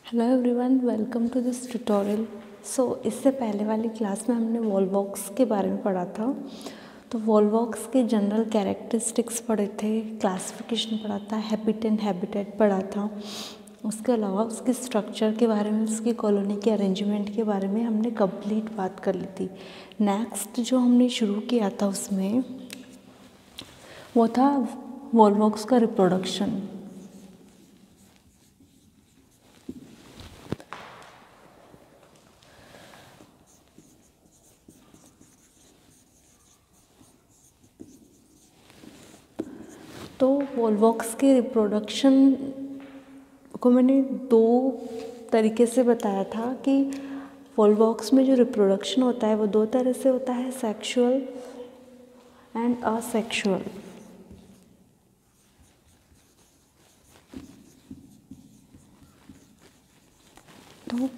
Hello everyone, welcome to this tutorial. इससे पहले वाली क्लास में हमने वॉल्वॉक्स के बारे में पढ़ा था। तो वॉल्वॉक्स के जनरल कैरेक्टरिस्टिक्स पढ़े थे, क्लासिफिकेशन पढ़ा था, हैबिट एंड हैबिटेट पढ़ा था। उसके अलावा उसके स्ट्रक्चर के बारे में, उसकी कॉलोनी के अरेंजमेंट के बारे में हमने कंप्लीट बात कर ली थी। नेक्स्ट जो हमने शुरू किया था उसमें वो था वॉल्वॉक्स का रिप्रोडक्शन। तो वॉल्वॉक्स के रिप्रोडक्शन को मैंने दो तरीके से बताया था कि वॉल्वॉक्स में जो रिप्रोडक्शन होता है वो दो तरह से होता है, सेक्सुअल एंड असेक्सुअल। तो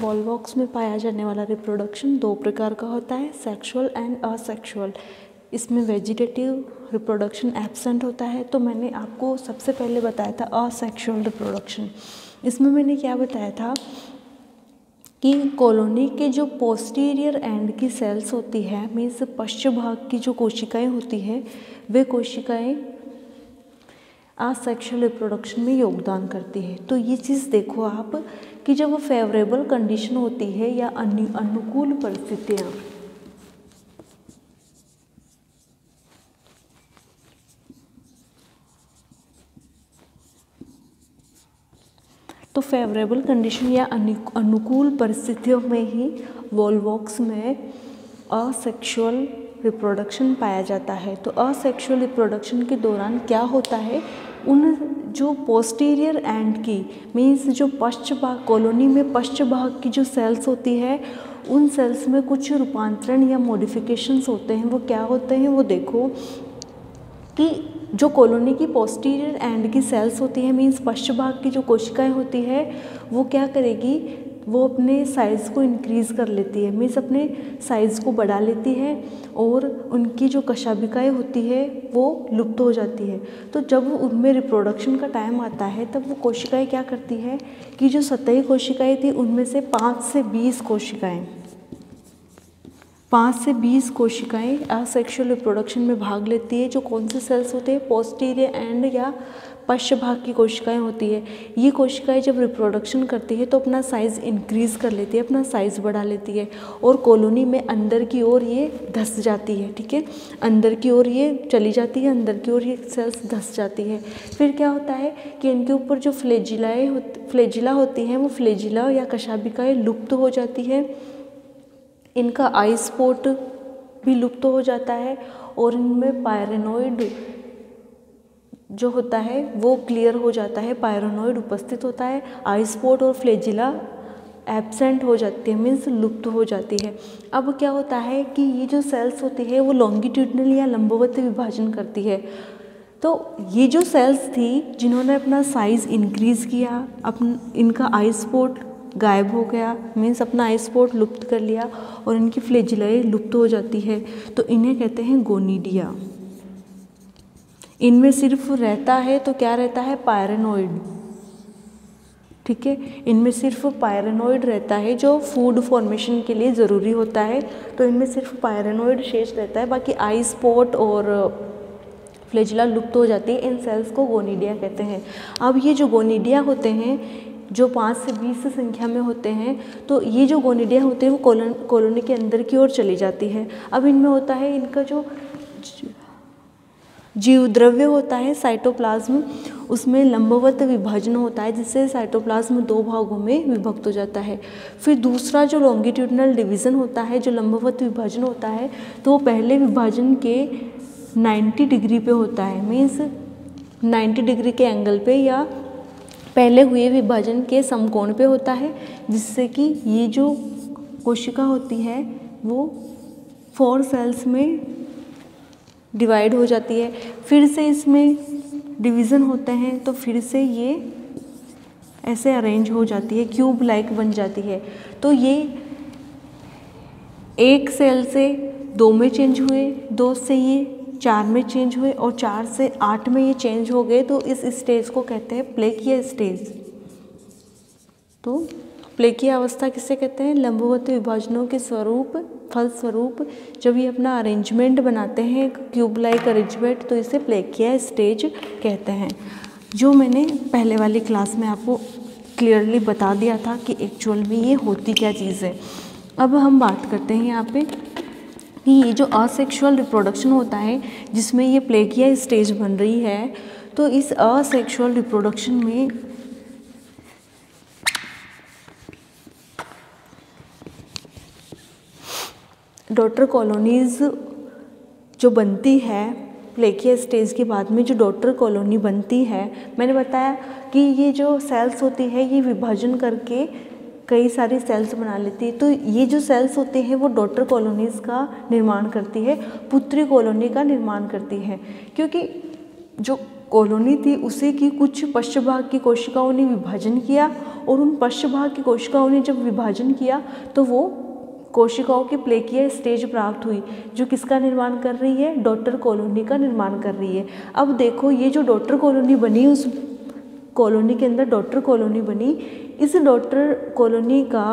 वॉल्वॉक्स में पाया जाने वाला रिप्रोडक्शन दो प्रकार का होता है, सेक्सुअल एंड असेक्सुअल। इसमें वेजिटेटिव रिप्रोडक्शन एब्सेंट होता है। तो मैंने आपको सबसे पहले बताया था असेक्सुअल रिप्रोडक्शन। इसमें मैंने क्या बताया था कि कॉलोनी के जो पोस्टीरियर एंड की सेल्स होती है, मीन्स पश्च भाग की जो कोशिकाएं होती है, वे कोशिकाएं असेक्सुअल रिप्रोडक्शन में योगदान करती है। तो ये चीज़ देखो आप कि जब वो फेवरेबल कंडीशन होती है या अनुकूल परिस्थितियाँ, तो फेवरेबल कंडीशन या अनुकूल परिस्थितियों में ही वॉल्वॉक्स में असेक्सुअल रिप्रोडक्शन पाया जाता है। तो असेक्सुअल रिप्रोडक्शन के दौरान क्या होता है, उन जो पोस्टीरियर एंड की मीन्स जो पश्च भाग, कॉलोनी में पश्च भाग की जो सेल्स होती है, उन सेल्स में कुछ रूपांतरण या मॉडिफिकेशंस होते हैं। वो क्या होते हैं वो देखो कि जो कॉलोनी की पोस्टीरियर एंड की सेल्स होती है, मीन्स पश्च भाग की जो कोशिकाएं होती है, वो क्या करेगी, वो अपने साइज़ को इंक्रीज़ कर लेती है, मीन्स अपने साइज़ को बढ़ा लेती है और उनकी जो कशाभिकाएं होती है वो लुप्त हो जाती है। तो जब उनमें रिप्रोडक्शन का टाइम आता है तब वो कोशिकाएं क्या करती है कि जो सतही कोशिकाएं थी उनमें से 5 से 20 कोशिकाएं असेक्सुअल रिप्रोडक्शन में भाग लेती है। जो कौन से सेल्स होते हैं, पोस्टीरियर एंड या पश्च भाग की कोशिकाएं होती है। ये कोशिकाएं जब रिप्रोडक्शन करती है तो अपना साइज़ इंक्रीज़ कर लेती है, अपना साइज़ बढ़ा लेती है और कॉलोनी में अंदर की ओर ये धंस जाती है। ठीक है, अंदर की ओर ये चली जाती है, अंदर की ओर ये सेल्स धंस जाती है। फिर क्या होता है कि इनके ऊपर जो फ्लैजिला होती हैं, वो फ्लैजिला या कशाभिकाएं लुप्त हो जाती है, इनका आई स्पॉट भी लुप्त हो जाता है और इनमें पायरेनोइड जो होता है वो क्लियर हो जाता है, पायरेनोइड उपस्थित होता है, आई स्पॉट और फ्लैजिला एब्सेंट हो जाती है, मीन्स लुप्त हो जाती है। अब क्या होता है कि ये जो सेल्स होती है वो लॉन्गिट्यूडनल या लंबवत विभाजन करती है। तो ये जो सेल्स थी जिन्होंने अपना साइज़ इंक्रीज़ किया, इनका आई स्पॉट गायब हो गया, मीन्स अपना आई स्पॉट लुप्त कर लिया और इनकी फ्लैजिलाएं लुप्त हो जाती है, तो इन्हें कहते हैं गोनिडिया। इनमें सिर्फ रहता है तो क्या रहता है, पायरेनोइड। ठीक है, इनमें सिर्फ पायरेनोइड रहता है जो फूड फॉर्मेशन के लिए ज़रूरी होता है। तो इनमें सिर्फ पायरेनोइड शेष रहता है, बाकी आई स्पॉट और फ्लैजिला लुप्त हो जाती है। इन सेल्स को गोनिडिया कहते हैं। अब ये जो गोनिडिया होते हैं जो 5 से 20 संख्या में होते हैं, तो ये जो गोनिडिया होते हैं वो कॉलोनी के अंदर की ओर चली जाती है। अब इनमें होता है, इनका जो जीव द्रव्य होता है साइटोप्लाज्म, उसमें लंबवत विभाजन होता है जिससे साइटोप्लाज्म 2 भागों में विभक्त हो जाता है। फिर दूसरा जो लॉन्गिट्यूडनल डिवीज़न होता है, जो लंबवत विभाजन होता है, तो वो पहले विभाजन के 90 डिग्री पे होता है, मीन्स 90 डिग्री के एंगल पे या पहले हुए विभाजन के समकोण पे होता है, जिससे कि ये जो कोशिका होती है वो 4 सेल्स में डिवाइड हो जाती है। फिर से इसमें डिवीज़न होते हैं तो फिर से ये ऐसे अरेंज हो जाती है, क्यूब लाइक बन जाती है। तो ये एक सेल से 2 में चेंज हुए, 2 से ये 4 में चेंज हुए और 4 से 8 में ये चेंज हो गए। तो इस स्टेज को कहते हैं प्लेकिया स्टेज। तो प्लेकी अवस्था किसे कहते हैं? लंबवत विभाजनों के फलस्वरूप जब ये अपना अरेंजमेंट बनाते हैं क्यूब लाइक अरेंजमेंट, तो इसे प्लेकिया स्टेज कहते हैं। जो मैंने पहले वाली क्लास में आपको क्लियरली बता दिया था कि एक्चुअल में ये होती क्या चीज़ है। अब हम बात करते हैं यहाँ पे कि ये जो असेक्सुअल रिप्रोडक्शन होता है जिसमें ये प्लेकिया स्टेज बन रही है, तो इस असेक्सुअल रिप्रोडक्शन में डॉटर कॉलोनीज़ जो बनती है प्लेकिया स्टेज के बाद में, जो डॉटर कॉलोनी बनती है, मैंने बताया कि ये जो सेल्स होती है ये विभाजन करके कई सारी सेल्स बना लेती है। तो ये जो सेल्स होते हैं वो डॉटर कॉलोनीज़ का निर्माण करती है, पुत्री कॉलोनी का निर्माण करती है, क्योंकि जो कॉलोनी थी उसे की कुछ पश्च भाग की कोशिकाओं ने विभाजन किया, और उन पश्च भाग की कोशिकाओं ने जब विभाजन किया तो वो कोशिकाओं की प्लेकिया स्टेज प्राप्त हुई, जो किसका निर्माण कर रही है? डॉटर कॉलोनी का निर्माण कर रही है। अब देखो ये जो डॉटर कॉलोनी बनी, उस कॉलोनी के अंदर डॉटर कॉलोनी बनी, इस डॉटर कॉलोनी का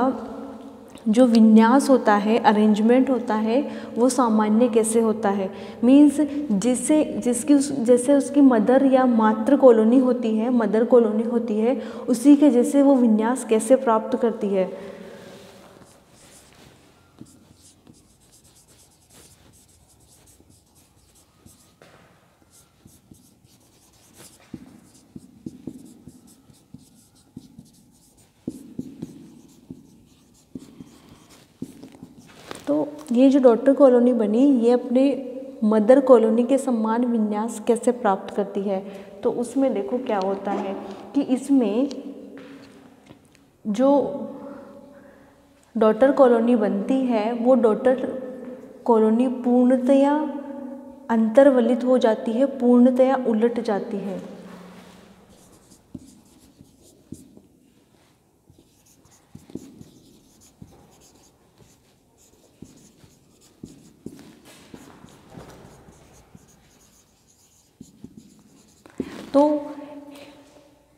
जो विन्यास होता है, अरेंजमेंट होता है, वो सामान्य कैसे होता है? मीन्स जैसे उसकी मदर या मातृ कॉलोनी होती है, मदर कॉलोनी होती है, उसी के जैसे वो विन्यास कैसे प्राप्त करती है? तो ये जो डॉटर कॉलोनी बनी, ये अपने मदर कॉलोनी के समान विन्यास कैसे प्राप्त करती है? तो उसमें देखो क्या होता है कि इसमें जो डॉटर कॉलोनी बनती है वो डॉटर कॉलोनी पूर्णतया अंतर्वलित हो जाती है, पूर्णतया उलट जाती है। तो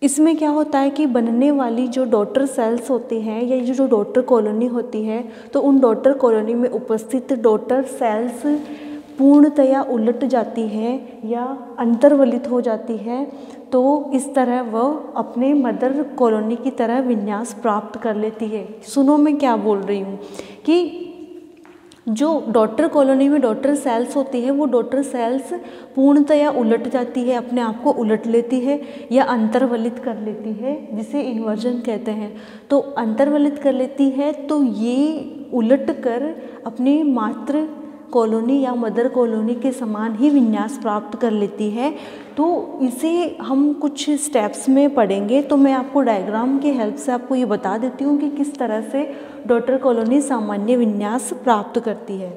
इसमें क्या होता है कि बनने वाली जो डॉटर सेल्स होती हैं या ये जो डॉटर कॉलोनी होती है, तो उन डॉटर कॉलोनी में उपस्थित डॉटर सेल्स पूर्णतया उलट जाती है या अंतर्वलित हो जाती है। तो इस तरह वह अपने मदर कॉलोनी की तरह विन्यास प्राप्त कर लेती है। सुनो मैं क्या बोल रही हूँ कि जो डॉटर कॉलोनी में डॉटर सेल्स होती है, वो डॉटर सेल्स पूर्णतया उलट जाती है, अपने आप को उलट लेती है या अंतर्वलित कर लेती है, जिसे इन्वर्जन कहते हैं। तो अंतर्वलित कर लेती है तो ये उलट कर अपनी मातृ कॉलोनी या मदर कॉलोनी के समान ही विन्यास प्राप्त कर लेती है। तो इसे हम कुछ स्टेप्स में पढ़ेंगे, तो मैं आपको डायग्राम के हेल्प से आपको ये बता देती हूँ कि किस तरह से डॉटर कॉलोनी सामान्य विन्यास प्राप्त करती है।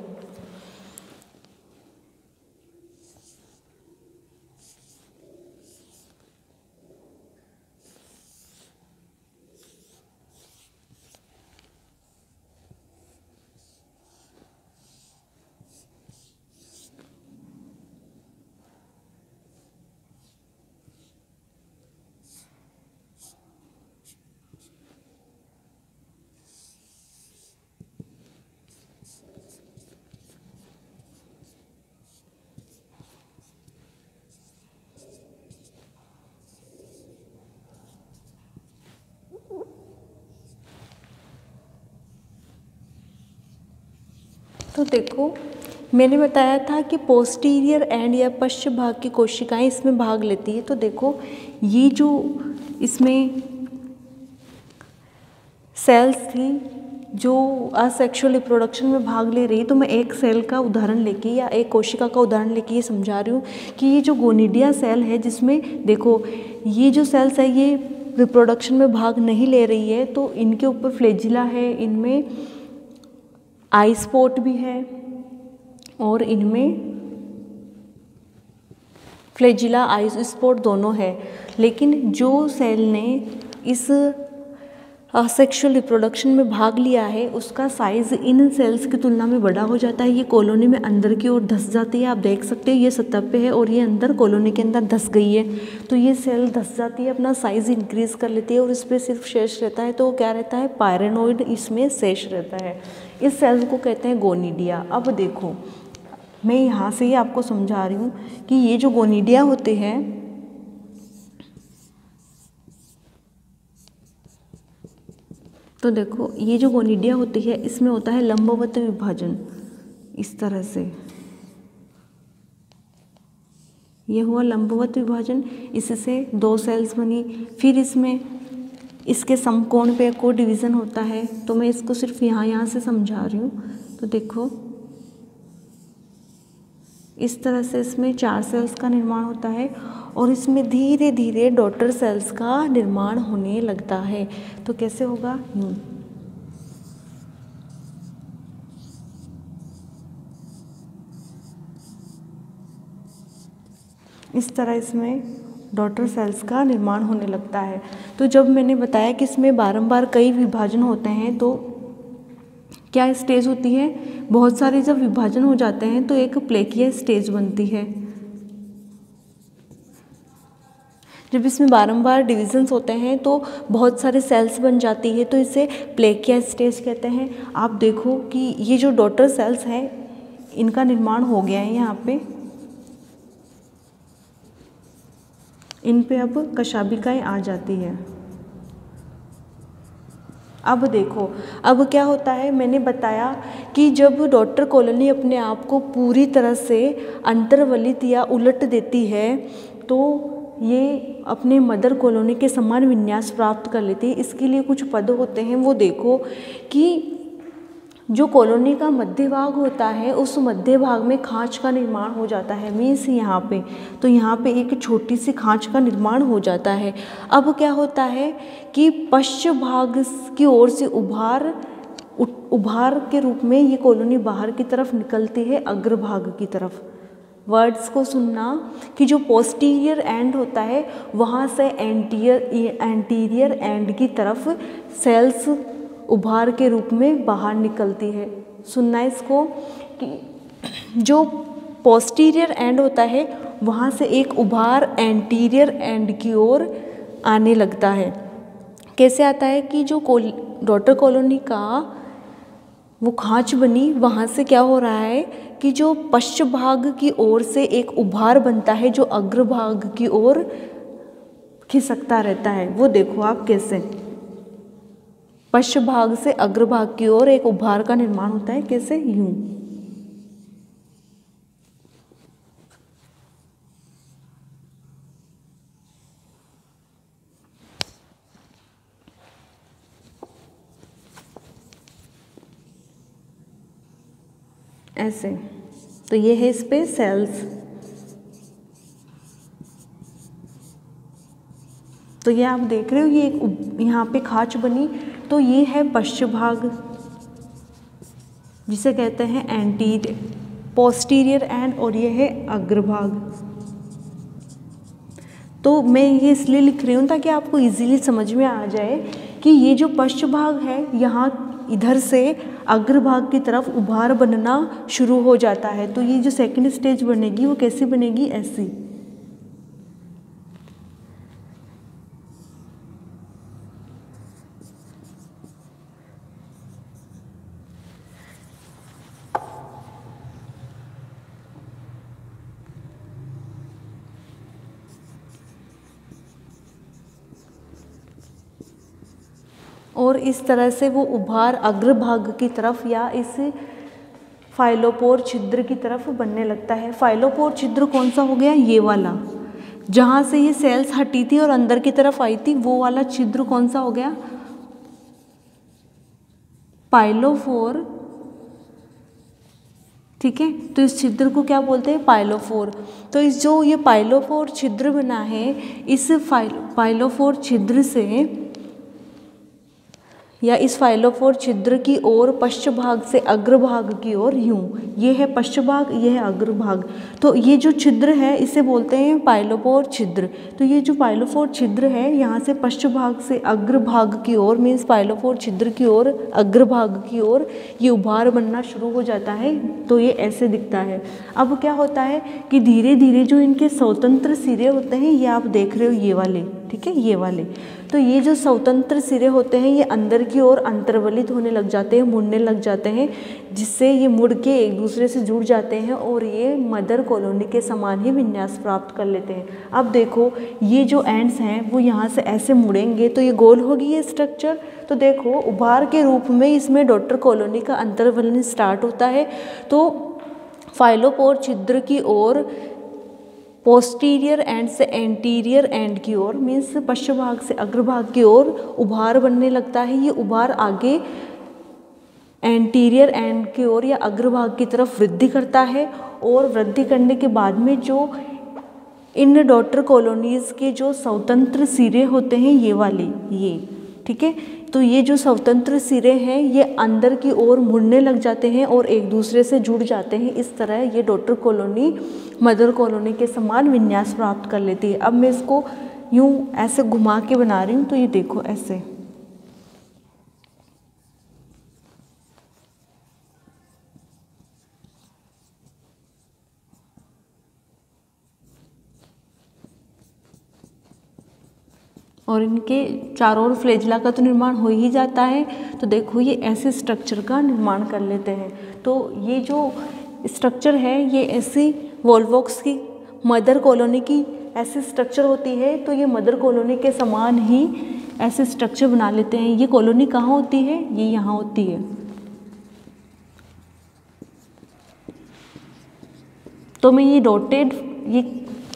तो देखो मैंने बताया था कि पोस्टीरियर एंड या पश्च भाग की कोशिकाएं इसमें भाग लेती है। तो देखो ये जो इसमें सेल्स थी जो असेक्सुअल रिप्रोडक्शन में भाग ले रही, तो मैं एक सेल का उदाहरण लेके या एक कोशिका का उदाहरण लेके ये समझा रही हूँ कि ये जो गोनिडिया सेल है, जिसमें देखो ये जो सेल्स है ये रिप्रोडक्शन में भाग नहीं ले रही है, तो इनके ऊपर फ्लैजिला है, इनमें आई स्पॉट भी है और इनमें फ्लैजिला आई स्पॉट दोनों है। लेकिन जो सेल ने इस सेक्सुअल रिप्रोडक्शन में भाग लिया है उसका साइज़ इन सेल्स की तुलना में बड़ा हो जाता है। ये कॉलोनी में अंदर की ओर धंस जाती है। आप देख सकते हैं ये सतह पे है और ये अंदर कॉलोनी के अंदर धंस गई है। तो ये सेल धंस जाती है, अपना साइज़ इंक्रीज़ कर लेती है और इस पर सिर्फ शेष रहता है। तो वो क्या रहता है, पायरेनोइड इसमें शेष रहता है। इस सेल को कहते हैं गोनिडिया। अब देखो मैं यहाँ से ही आपको समझा रही हूँ कि ये जो गोनिडिया होते हैं, तो देखो ये जो गोनिडिया होती है इसमें होता है लंबवत विभाजन। इस तरह से ये हुआ लंबवत विभाजन, इससे 2 सेल्स बनी। फिर इसमें इसके समकोण पे को डिवीज़न होता है। तो मैं इसको सिर्फ यहाँ से समझा रही हूँ। तो देखो इस तरह से इसमें 4 सेल्स का निर्माण होता है और इसमें धीरे धीरे डॉटर सेल्स का निर्माण होने लगता है। तो कैसे होगा, यूँ। इस तरह इसमें डॉटर सेल्स का निर्माण होने लगता है। तो जब मैंने बताया कि इसमें बारंबार कई विभाजन होते हैं तो क्या स्टेज होती है, बहुत सारे जब विभाजन हो जाते हैं तो एक प्लेकिया स्टेज बनती है। जब इसमें बारंबार डिविजन्स होते हैं तो बहुत सारे सेल्स बन जाती है, तो इसे प्लेकिया स्टेज कहते हैं। आप देखो कि ये जो डॉटर सेल्स हैं इनका निर्माण हो गया है यहाँ पे, इन पे अब कशाभिकाएँ आ जाती है। अब देखो अब क्या होता है, मैंने बताया कि जब डॉटर कॉलोनी अपने आप को पूरी तरह से अंतर्वलित या उलट देती है तो ये अपने मदर कॉलोनी के समान विन्यास प्राप्त कर लेती है। इसके लिए कुछ पद होते हैं, वो देखो कि जो कॉलोनी का मध्य भाग होता है उस मध्य भाग में खांच का निर्माण हो जाता है। मीन्स यहाँ पे, तो यहाँ पे एक छोटी सी खांच का निर्माण हो जाता है। अब क्या होता है कि पश्चिम भाग की ओर से उभार के रूप में ये कॉलोनी बाहर की तरफ निकलती है अग्रभाग की तरफ। वर्ड्स को सुनना कि जो पोस्टीरियर एंड होता है वहाँ से एंटीरियर एंड की तरफ सेल्स उभार के रूप में बाहर निकलती है। सुनना इसको कि जो पोस्टीरियर एंड होता है वहाँ से एक उभार एंटीरियर एंड की ओर आने लगता है। कैसे आता है कि जो डॉटर कॉलोनी का वो खांच बनी वहाँ से क्या हो रहा है कि जो पश्चिम भाग की ओर से एक उभार बनता है जो अग्रभाग की ओर खिसकता रहता है। वो देखो आप कैसे पश्चिम भाग से अग्रभाग की ओर एक उभार का निर्माण होता है, कैसे, यूं। ऐसे। तो ये है इस पे सेल्स। तो ये आप देख रहे हो ये एक यहाँ पे खांच बनी, तो ये है पश्चिम भाग जिसे कहते हैं पोस्टीरियर एंड, और ये है अग्रभाग। तो मैं ये इसलिए लिख रही हूँ ताकि आपको इजीली समझ में आ जाए कि ये जो पश्चिम भाग है यहाँ इधर से अग्रभाग की तरफ उभार बनना शुरू हो जाता है। तो ये जो सेकंड स्टेज बनेगी वो कैसी बनेगी, ऐसी। और इस तरह से वो उभार अग्रभाग की तरफ या इस फाइलोपोर छिद्र की तरफ बनने लगता है। फाइलोपोर छिद्र कौन सा हो गया, ये वाला, जहाँ से ये सेल्स हटी थी और अंदर की तरफ आई थी, वो वाला छिद्र कौन सा हो गया, पाइलोफोर। ठीक है, तो इस छिद्र को क्या बोलते हैं, पाइलोफोर। तो इस जो ये पाइलोफोर छिद्र बना है, इस पाइलोफोर छिद्र से या इस फाइलोफोर छिद्र की ओर पश्च भाग से अग्रभाग की ओर यूं, ये है पश्च भाग, ये है अग्रभाग। तो ये जो छिद्र है इसे बोलते हैं पाइलोफोर छिद्र। तो ये जो पाइलोफोर छिद्र है यहाँ से पश्च भाग से अग्रभाग की ओर मीन्स पाइलोफोर छिद्र की ओर अग्रभाग की ओर ये उभार बनना शुरू हो जाता है। तो ये ऐसे दिखता है। अब क्या होता है कि धीरे धीरे जो इनके स्वतंत्र सिरे होते हैं ये आप देख रहे हो ये वाले, ठीक है, ये वाले। तो ये जो स्वतंत्र सिरे होते हैं ये अंदर की ओर अंतर्वलित होने लग जाते हैं, मुड़ने लग जाते हैं, जिससे ये मुड़ के एक दूसरे से जुड़ जाते हैं और ये मदर कॉलोनी के समान ही विन्यास प्राप्त कर लेते हैं। अब देखो ये जो एंड्स हैं वो यहाँ से ऐसे मुड़ेंगे तो ये गोल होगी ये स्ट्रक्चर। तो देखो उभार के रूप में इसमें डॉटर कॉलोनी का अंतर्वलन स्टार्ट होता है। तो फाइलोपोर छिद्र की ओर पोस्टीरियर एंड से एंटीरियर एंड की ओर मीन्स पश्च भाग से अग्रभाग की ओर उभार बनने लगता है। ये उभार आगे एंटीरियर एंड की ओर या अग्रभाग की तरफ वृद्धि करता है और वृद्धि करने के बाद में जो इन डॉटर कॉलोनीज़ के जो स्वतंत्र सिरे होते हैं ये वाले, ये ठीक है, तो ये जो स्वतंत्र सिरे हैं ये अंदर की ओर मुड़ने लग जाते हैं और एक दूसरे से जुड़ जाते हैं। इस तरह ये डॉटर कॉलोनी मदर कॉलोनी के समान विन्यास प्राप्त कर लेती है। अब मैं इसको यूं ऐसे घुमा के बना रही हूँ तो ये देखो ऐसे, और इनके चारों ओर फ्लैजिला का तो निर्माण हो ही जाता है। तो देखो ये ऐसे स्ट्रक्चर का निर्माण कर लेते हैं। तो ये जो स्ट्रक्चर है ये ऐसी वॉल्वॉक्स की मदर कॉलोनी की ऐसी स्ट्रक्चर होती है। तो ये मदर कॉलोनी के समान ही ऐसे स्ट्रक्चर बना लेते हैं। ये कॉलोनी कहाँ होती है, ये यहाँ होती है। तो मैं ये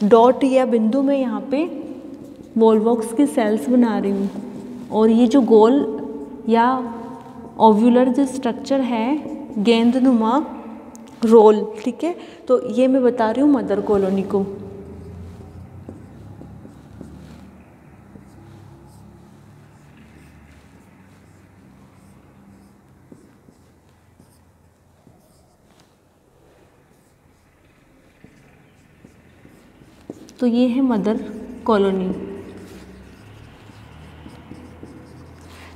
डॉट या बिंदु में यहाँ पे वॉल्वॉक्स की सेल्स बना रही हूँ और ये जो गोल या ओव्यूलर जो स्ट्रक्चर है गेंदनुमा रोल, ठीक है, तो ये मैं बता रही हूँ मदर कॉलोनी को। तो ये है मदर कॉलोनी।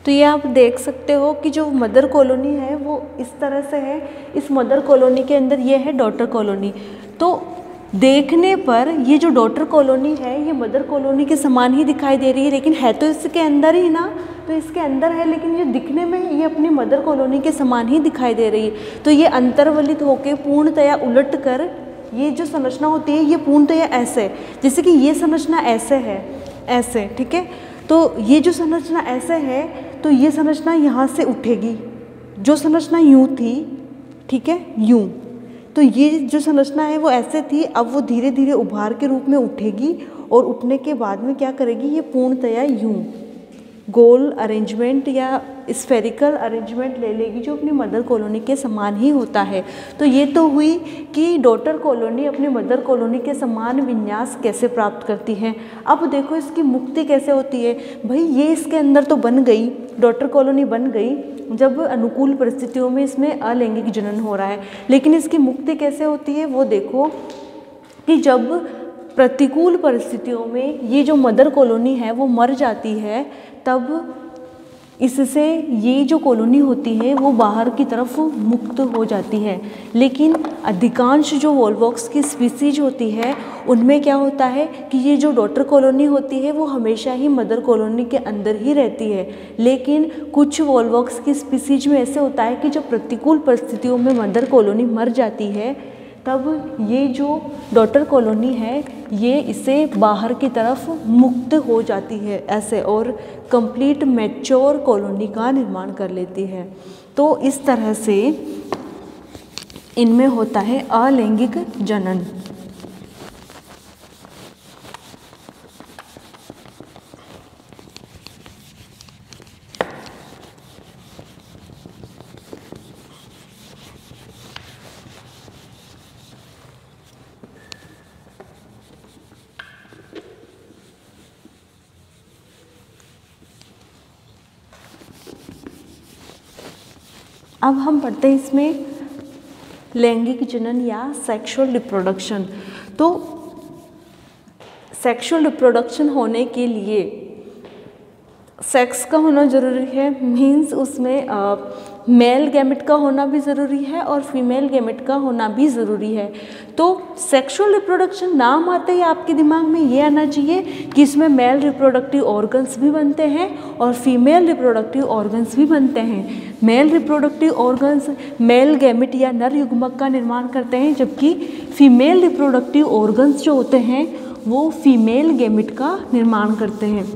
तो ये आप देख सकते हो कि जो मदर कॉलोनी है वो इस तरह से है। इस मदर कॉलोनी के अंदर ये है डॉटर कॉलोनी। तो देखने पर ये जो डॉटर कॉलोनी है ये मदर कॉलोनी के समान ही दिखाई दे रही है, लेकिन है तो इसके अंदर ही ना, तो इसके अंदर है, लेकिन ये दिखने में ये अपनी मदर कॉलोनी के समान ही दिखाई दे रही है। तो ये अंतर्वलित होकर पूर्णतया उलट कर ये जो संरचना होती है ये पूर्णतया ऐसे, जैसे कि ये संरचना ऐसे है, ऐसे, ठीक है। तो ये जो संरचना ऐसे है तो ये संरचना यहाँ से उठेगी, जो संरचना यूँ थी, ठीक है, यूँ। तो ये जो संरचना है वो ऐसे थी, अब वो धीरे धीरे उभार के रूप में उठेगी और उठने के बाद में क्या करेगी, ये पूर्णतया यूँ गोल अरेंजमेंट या स्फेरिकल अरेंजमेंट ले लेगी जो अपनी मदर कॉलोनी के समान ही होता है। तो ये तो हुई कि डॉटर कॉलोनी अपनी मदर कॉलोनी के समान विन्यास कैसे प्राप्त करती है। अब देखो इसकी मुक्ति कैसे होती है। भाई ये इसके अंदर तो बन गई, डॉटर कॉलोनी बन गई जब अनुकूल परिस्थितियों में इसमें अलैंगिक जनन हो रहा है, लेकिन इसकी मुक्ति कैसे होती है वो देखो कि जब प्रतिकूल परिस्थितियों में ये जो मदर कॉलोनी है वो मर जाती है, तब इससे ये जो कॉलोनी होती है वो बाहर की तरफ मुक्त हो जाती है। लेकिन अधिकांश जो वॉल्वॉक्स की स्पीसीज होती है उनमें क्या होता है कि ये जो डॉटर कॉलोनी होती है वो हमेशा ही मदर कॉलोनी के अंदर ही रहती है। लेकिन कुछ वॉल्वॉक्स की स्पीसीज में ऐसे होता है कि जब प्रतिकूल परिस्थितियों में मदर कॉलोनी मर जाती है तब ये जो डॉटर कॉलोनी है ये इसे बाहर की तरफ मुक्त हो जाती है ऐसे, और कंप्लीट मैच्योर कॉलोनी का निर्माण कर लेती है। तो इस तरह से इनमें होता है अलैंगिक जनन। अब हम पढ़ते हैं इसमें लैंगिक जनन या सेक्सुअल रिप्रोडक्शन। तो सेक्सुअल रिप्रोडक्शन होने के लिए सेक्स का होना ज़रूरी है, मीन्स उसमें मेल गैमेट का होना भी ज़रूरी है और फीमेल गैमेट का होना भी ज़रूरी है। तो सेक्सुअल रिप्रोडक्शन नाम आते ही आपके दिमाग में ये आना चाहिए कि इसमें मेल रिप्रोडक्टिव ऑर्गन्स भी बनते हैं और फीमेल रिप्रोडक्टिव ऑर्गन्स भी बनते हैं। Male reproductive organs male gamete या नर युग्मक का निर्माण करते हैं, जबकि फीमेल रिप्रोडक्टिव ऑर्गन्स जो होते हैं वो फीमेल गैमेट का निर्माण करते हैं।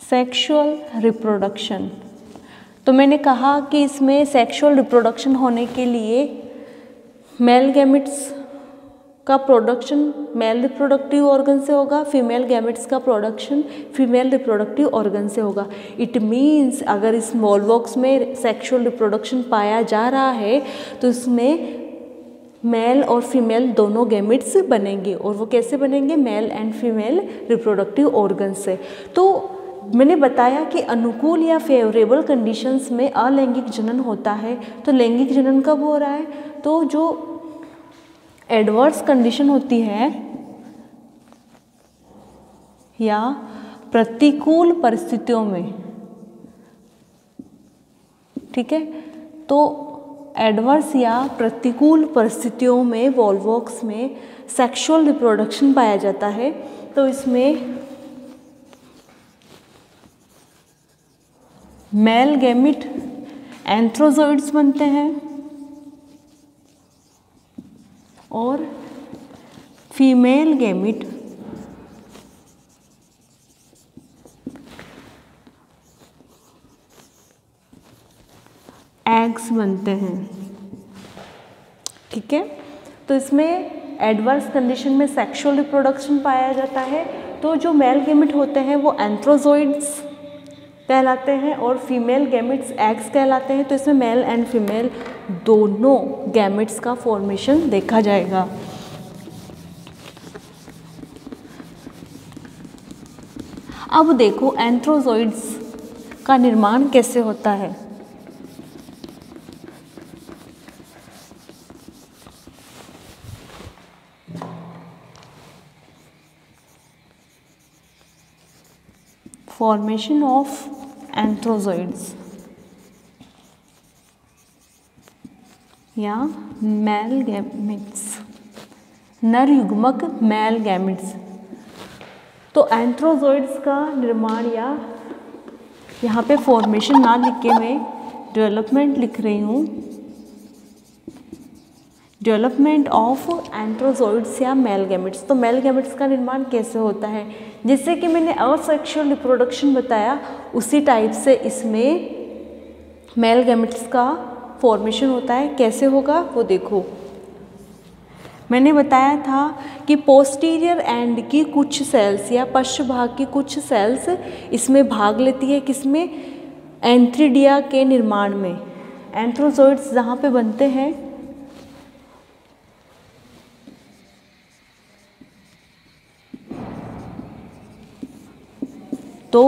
सेक्सुअल रिप्रोडक्शन, तो मैंने कहा कि इसमें सेक्सुअल रिप्रोडक्शन होने के लिए मेल गैमेट्स का प्रोडक्शन मेल रिप्रोडक्टिव ऑर्गन से होगा, फीमेल गैमेट्स का प्रोडक्शन फीमेल रिप्रोडक्टिव ऑर्गन से होगा। इट मीन्स अगर इस वॉल्वॉक्स में सेक्सुअल रिप्रोडक्शन पाया जा रहा है तो इसमें मेल और फीमेल दोनों गैमेट्स बनेंगे, और वो कैसे बनेंगे? Male and female reproductive organ से। तो मैंने बताया कि अनुकूल या फेवरेबल कंडीशंस में अलैंगिक जनन होता है। तो लैंगिक जनन कब हो रहा है? तो जो एडवर्स कंडीशन होती है या प्रतिकूल परिस्थितियों में, ठीक है, तो एडवर्स या प्रतिकूल परिस्थितियों में वॉल्वॉक्स में सेक्सुअल रिप्रोडक्शन पाया जाता है। तो इसमें मेल गैमेट एंथ्रोजोइड्स बनते हैं और फीमेल गैमेट एग्स बनते हैं, ठीक है। तो इसमें एडवर्स कंडीशन में सेक्सुअल रिप्रोडक्शन पाया जाता है। तो जो मेल गैमेट होते हैं वो एंथ्रोजोइड्स कहलाते हैं और फीमेल गैमेट्स एग्स कहलाते हैं। तो इसमें मेल एंड फीमेल दोनों गैमेट्स का फॉर्मेशन देखा जाएगा। अब देखो एंथ्रोजोइड्स का निर्माण कैसे होता है। फॉर्मेशन ऑफ एंथ्रोजोइड्स या मेल गैमेट्स, नर युग्मक मेल गैमेट्स। तो एंथ्रोजोइड्स का निर्माण, या यहाँ पे फॉर्मेशन ना लिख के मैं डेवलपमेंट लिख रही हूँ, डेवलपमेंट ऑफ एंथ्रोजोइड्स या मेल गैमेट्स। तो मेल गैमेट्स का निर्माण कैसे होता है? जैसे कि मैंने असेक्सुअल रिप्रोडक्शन बताया, उसी टाइप से इसमें मेल गैमेट्स का फॉर्मेशन होता है। कैसे होगा वो देखो। मैंने बताया था कि पोस्टीरियर एंड की कुछ सेल्स या पश्च भाग की कुछ सेल्स इसमें भाग लेती है, किसमें? एंथ्रीडिया के निर्माण में। एंथ्रोजोइड्स जहाँ पे बनते हैं तो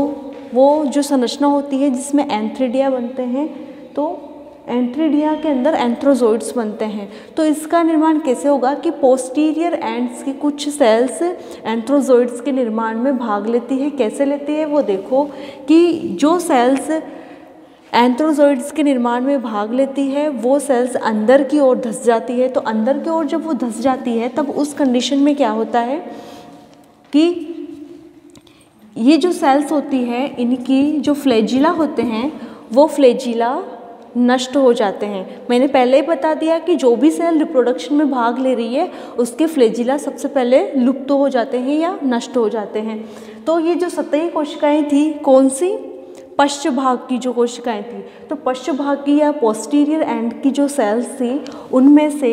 वो जो संरचना होती है जिसमें एंथ्रीडिया बनते हैं, तो एंथ्रीडिया के अंदर एंथ्रोजोइड्स बनते हैं। तो इसका निर्माण कैसे होगा कि पोस्टीरियर एंड्स की कुछ सेल्स एंथ्रोजोइड्स के निर्माण में भाग लेती है। कैसे लेती है वो देखो कि जो सेल्स एंथ्रोजोइड्स के निर्माण में भाग लेती है वो सेल्स अंदर की ओर धंस जाती है। तो अंदर की ओर जब वो धंस जाती है तब उस कंडीशन में क्या होता है कि ये जो सेल्स होती है इनकी जो फ्लैजिला होते हैं वो फ्लैजिला नष्ट हो जाते हैं। मैंने पहले ही बता दिया कि जो भी सेल रिप्रोडक्शन में भाग ले रही है उसके फ्लैजिला सबसे पहले लुप्त हो जाते हैं या नष्ट हो जाते हैं। तो ये जो सतही कोशिकाएं थी कौन सी? पश्च भाग की जो कोशिकाएं थी, तो पश्च भाग की या पोस्टीरियर एंड की जो सेल्स थी उनमें से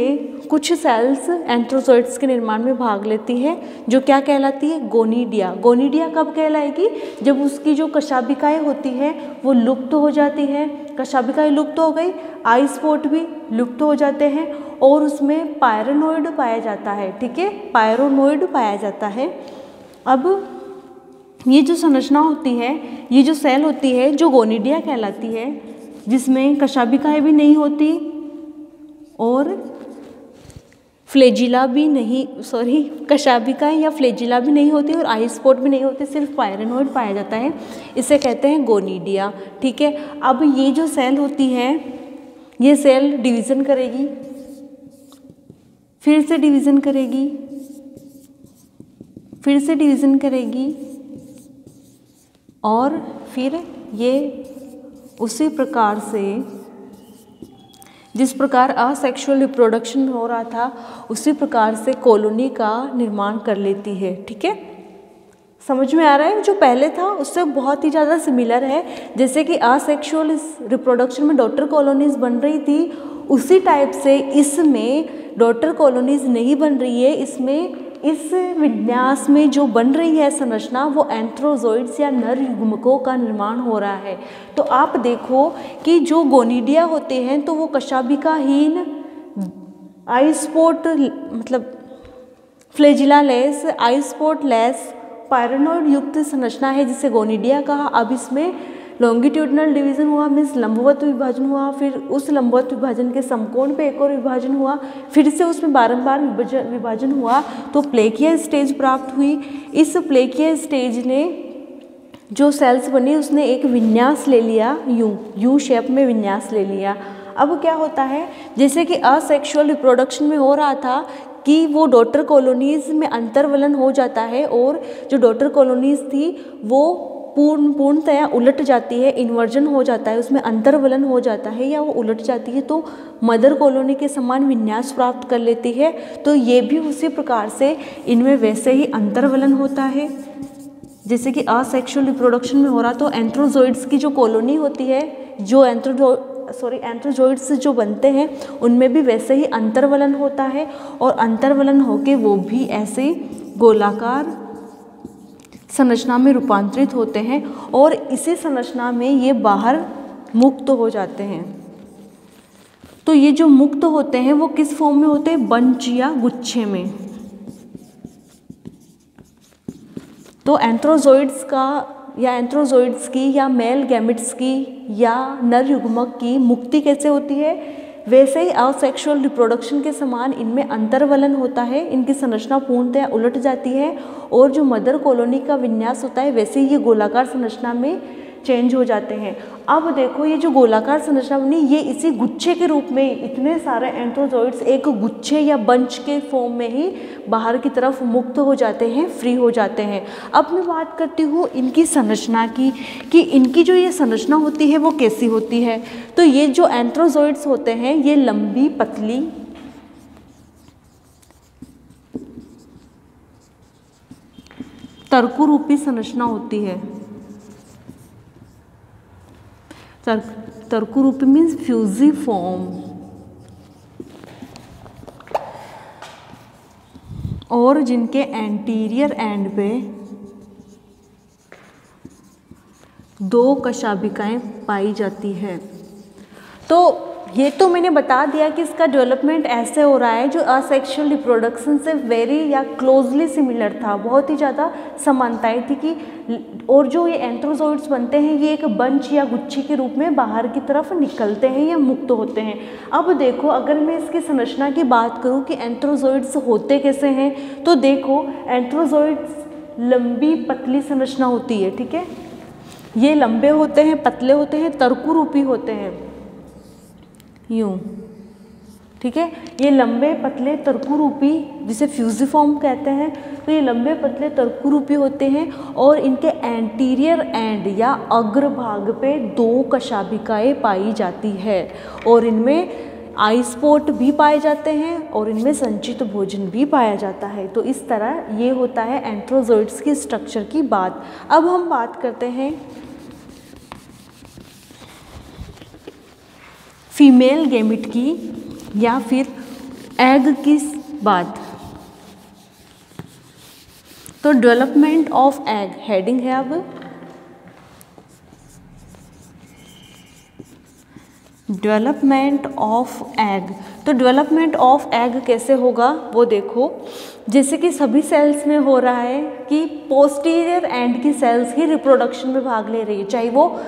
कुछ सेल्स एंथ्रोजोइड्स के निर्माण में भाग लेती है, जो क्या कहलाती है, गोनीडिया। गोनीडिया कब कहलाएगी, जब उसकी जो कशाभिकाएं होती हैं वो लुप्त हो जाती हैं। कशाभिकाएं लुप्त हो गई, आई स्पॉट भी लुप्त हो जाते हैं और उसमें पायरोनोइड पाया जाता है। ठीक है, पायरोनोइड पाया जाता है। अब ये जो संरचना होती है, ये जो सेल होती है जो गोनीडिया कहलाती है, जिसमें कशाभिकाएं भी नहीं होती और फ्लैजिला भी नहीं, कशाभिकाएं या फ्लैजिला भी नहीं होती और आई स्पॉट भी नहीं होते, सिर्फ पायरोनोइड पाया जाता है। इसे कहते हैं गोनीडिया। ठीक है, अब ये जो सेल होती है ये सेल डिवीज़न करेगी, फिर से डिवीज़न करेगी, फिर से डिवीज़न करेगी और फिर ये उसी प्रकार से जिस प्रकार असेक्सुअल रिप्रोडक्शन हो रहा था उसी प्रकार से कॉलोनी का निर्माण कर लेती है। ठीक है, समझ में आ रहा है, जो पहले था उससे बहुत ही ज़्यादा सिमिलर है। जैसे कि असेक्सुअल रिप्रोडक्शन में डॉटर कॉलोनीज बन रही थी, उसी टाइप से इसमें डॉटर कॉलोनीज नहीं बन रही है। इसमें इस विन्यास में जो बन रही है संरचना वो एंथ्रोजोइड्स या नर युग्मकों का निर्माण हो रहा है। तो आप देखो कि जो गोनीडिया होते हैं तो वो कशाभिकाहीन, आई स्पॉट मतलब फ्लैजिला लेस, आई स्पॉट लेस, पायरोनोइड युक्त संरचना है जिसे गोनीडिया कहा। अब इसमें लॉन्गिट्यूडनल डिवीजन हुआ, मीन्स लंबवत विभाजन हुआ, फिर उस लंबवत विभाजन के समकोण पे एक और विभाजन हुआ, फिर से उसमें बारंबार विभाजन हुआ तो प्लेकिया स्टेज प्राप्त हुई। इस प्लेकिया स्टेज ने जो सेल्स बनी उसने एक विन्यास ले लिया, यू शेप में विन्यास ले लिया। अब क्या होता है, जैसे कि असेक्सुअल रिप्रोडक्शन में हो रहा था कि वो डॉटर कॉलोनीज में अंतर्वलन हो जाता है और जो डॉटर कॉलोनीज थी वो पूर्णतया उलट जाती है, इन्वर्जन हो जाता है, उसमें अंतर्वलन हो जाता है या वो उलट जाती है तो मदर कॉलोनी के समान विन्यास प्राप्त कर लेती है। तो ये भी उसी प्रकार से इनमें वैसे ही अंतर्वलन होता है जैसे कि असेक्सुअल रिप्रोडक्शन में हो रहा। तो एंथ्रोजोइड्स की जो कॉलोनी होती है, जो एंथ्रोजोइड्स जो बनते हैं उनमें भी वैसे ही अंतर्वलन होता है और अंतर्वलन होके वो भी ऐसे गोलाकार संरचना में रूपांतरित होते हैं और इसी संरचना में ये बाहर मुक्त हो जाते हैं। तो ये जो मुक्त होते हैं वो किस फॉर्म में होते हैं, बंच या गुच्छे में। तो एंथ्रोजोइड्स का या एंथ्रोजोइड्स की या मेल गैमेट्स की या नर युग्मक की मुक्ति कैसे होती है, वैसे ही असेक्सुअल रिप्रोडक्शन के समान इनमें अंतर्वलन होता है, इनकी संरचना पूर्णतः उलट जाती है और जो मदर कॉलोनी का विन्यास होता है वैसे ही ये गोलाकार संरचना में चेंज हो जाते हैं। अब देखो ये जो गोलाकार संरचना बनी ये इसी गुच्छे के रूप में इतने सारे एंथ्रोजोइड्स एक गुच्छे या बंच के फॉर्म में ही बाहर की तरफ मुक्त हो जाते हैं, फ्री हो जाते हैं। अब मैं बात करती हूँ इनकी संरचना की कि इनकी जो ये संरचना होती है वो कैसी होती है। तो ये जो एंथ्रोजोइड्स होते हैं ये लंबी पतली तर्कु रूपी संरचना होती है। तर्कु रूपी मीन्स फ्यूजिफॉर्म, और जिनके एंटीरियर एंड पे दो कशाभिकाएं पाई जाती है। तो ये तो मैंने बता दिया कि इसका डेवलपमेंट ऐसे हो रहा है जो असेक्सुअल रिप्रोडक्शन से वेरी या क्लोजली सिमिलर था, बहुत ही ज़्यादा समानताएं थी कि और जो ये एंथ्रोजोइड्स बनते हैं ये एक बंच या गुच्छी के रूप में बाहर की तरफ निकलते हैं या मुक्त होते हैं। अब देखो अगर मैं इसकी संरचना की बात करूं कि एंथ्रोजोइड्स होते कैसे हैं, तो देखो एंथ्रोजोइड्स लंबी पतली संरचना होती है। ठीक है, ये लंबे होते हैं, पतले होते हैं, तर्कु रूपी होते हैं, यूं। ठीक है, ये लंबे पतले तर्कु रूपी जिसे फ्यूजिफॉर्म कहते हैं, तो ये लंबे पतले तर्कु रूपी होते हैं और इनके एंटीरियर एंड या अग्रभाग पे दो कशाभिकाएं पाई जाती है और इनमें आई स्पॉट भी पाए जाते हैं और इनमें संचित भोजन भी पाया जाता है। तो इस तरह ये होता है एंथ्रोजोइड्स की स्ट्रक्चर की बात। अब हम बात करते हैं फीमेल गैमिट की या फिर एग की बात। तो डेवलपमेंट ऑफ एग हेडिंग है अब डेवलपमेंट ऑफ एग। तो डेवलपमेंट ऑफ एग कैसे होगा वो देखो, जैसे कि सभी सेल्स में हो रहा है कि पोस्टीरियर एंड की सेल्स ही रिप्रोडक्शन में भाग ले रही है, चाहे वो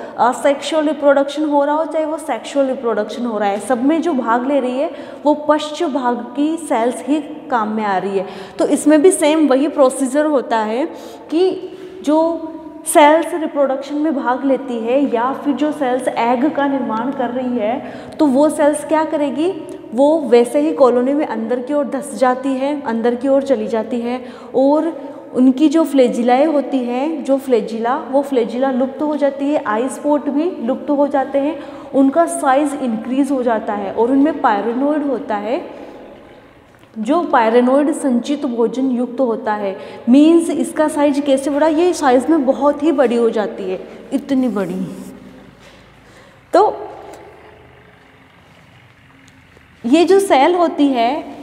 सेक्सुअल रिप्रोडक्शन हो रहा हो चाहे वो सेक्सुअल रिप्रोडक्शन हो रहा है, सब में जो भाग ले रही है वो पश्च भाग की सेल्स ही काम में आ रही है। तो इसमें भी सेम वही प्रोसीजर होता है कि जो सेल्स रिप्रोडक्शन में भाग लेती है या फिर जो सेल्स एग का निर्माण कर रही है तो वो सेल्स क्या करेगी, वो वैसे ही कॉलोनी में अंदर की ओर धंस जाती है, अंदर की ओर चली जाती है और उनकी जो फ्लैजिलाएं होती हैं, जो वो फ्लैजिला लुप्त हो जाती है, आई स्पॉट भी लुप्त हो जाते हैं, उनका साइज इंक्रीज हो जाता है और उनमें पायरेनोइड होता है, जो पायरेनोइड संचित भोजन युक्त होता है। मीन्स इसका साइज कैसे बढ़ा, ये साइज में बहुत ही बड़ी हो जाती है, इतनी बड़ी। तो ये जो सेल होती है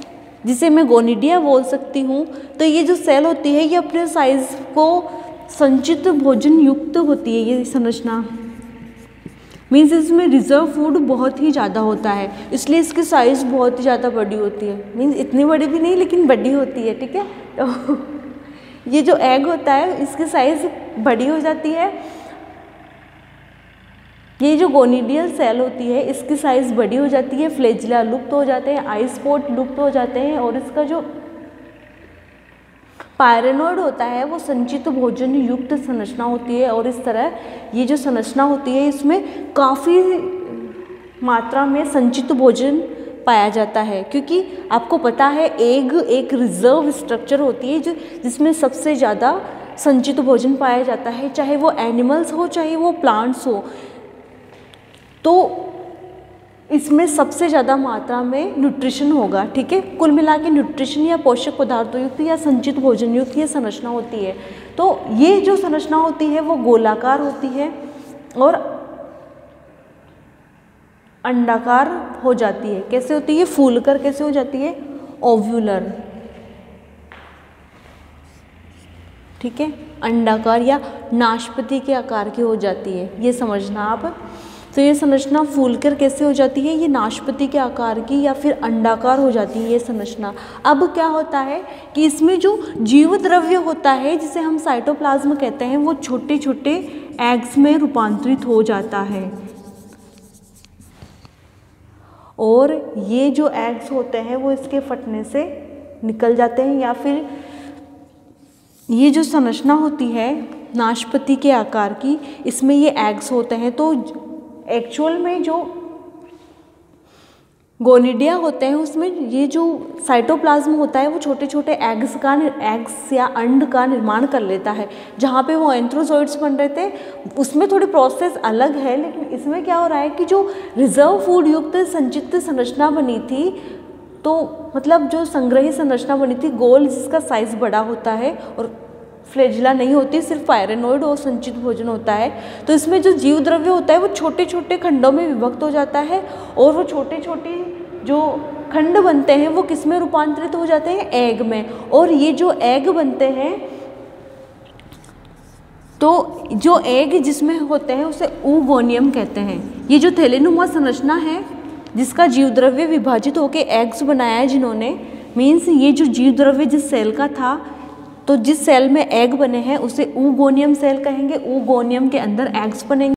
जिसे मैं गोनिडिया बोल सकती हूँ, तो ये जो सेल होती है ये अपने साइज को संचित भोजन युक्त होती है। ये संरचना मीन्स इसमें रिजर्व फूड बहुत ही ज़्यादा होता है, इसलिए इसकी साइज़ बहुत ही ज़्यादा बड़ी होती है। मीन्स इतनी बड़ी भी नहीं लेकिन बड़ी होती है, ठीक है। तो ये जो एग होता है इसकी साइज़ बड़ी हो जाती है। ये जो गोनिडियल सेल होती है इसकी साइज़ बड़ी हो जाती है, फ्लैजिला लुप्त हो जाते हैं, आई स्पॉट लुप्त हो जाते हैं और इसका जो पायरेनोइड होता है वो संचित भोजन युक्त संरचना होती है। और इस तरह ये जो संरचना होती है इसमें काफ़ी मात्रा में संचित भोजन पाया जाता है, क्योंकि आपको पता है एग एक रिजर्व स्ट्रक्चर होती है जिसमें सबसे ज़्यादा संचित भोजन पाया जाता है, चाहे वो एनिमल्स हो चाहे वो प्लांट्स हो। तो इसमें सबसे ज़्यादा मात्रा में न्यूट्रिशन होगा, ठीक है। कुल मिला के न्यूट्रिशन या पोषक पदार्थों युक्त या संचित भोजन युक्त ये संरचना होती है। तो ये जो संरचना होती है वो गोलाकार होती है और अंडाकार हो जाती है। कैसे होती है, फूलकर कैसे हो जाती है, ओव्यूलर, ठीक है, अंडाकार या नाशपाती के आकार की हो जाती है, ये समझना आप। तो ये संरचना फूलकर कैसे हो जाती है, ये नाशपाती के आकार की या फिर अंडाकार हो जाती है ये संरचना। अब क्या होता है कि इसमें जो जीव द्रव्य होता है जिसे हम साइटोप्लाज्म कहते हैं वो छोटे छोटे एग्स में रूपांतरित हो जाता है और ये जो एग्स होते हैं वो इसके फटने से निकल जाते हैं या फिर ये जो संरचना होती है नाशपाती के आकार की, इसमें ये एग्स होते हैं। तो एक्चुअल में जो गोनिडिया होते हैं उसमें ये जो साइटोप्लाज्म होता है वो छोटे छोटे एग्स या अंड का निर्माण कर लेता है। जहाँ पे वो एंथ्रोजोइड्स बन रहे थे उसमें थोड़ी प्रोसेस अलग है, लेकिन इसमें क्या हो रहा है कि जो रिजर्व फूड युक्त संचित संरचना बनी थी, तो मतलब जो संग्रही संरचना बनी थी गोल, जिसका साइज बड़ा होता है और फ्लैजिला नहीं होती, सिर्फ पायरेनोइड और संचित भोजन होता है। तो इसमें जो जीव द्रव्य होता है वो छोटे छोटे खंडों में विभक्त हो जाता है और वो छोटे छोटे जो खंड बनते हैं वो किस में रूपांतरित हो जाते हैं, एग में। और ये जो एग बनते हैं, तो जो एग जिसमें होते हैं उसे oogonium कहते हैं। ये जो थैलेनुमा संरचना है जिसका जीव द्रव्य विभाजित होकर एग्स बनाया है जिन्होंने, मीन्स ये जो जीव द्रव्य जिस सेल का था, तो जिस सेल में एग बने हैं उसे oogonium सेल कहेंगे। oogoनियम के अंदर एग्स बनेंगे।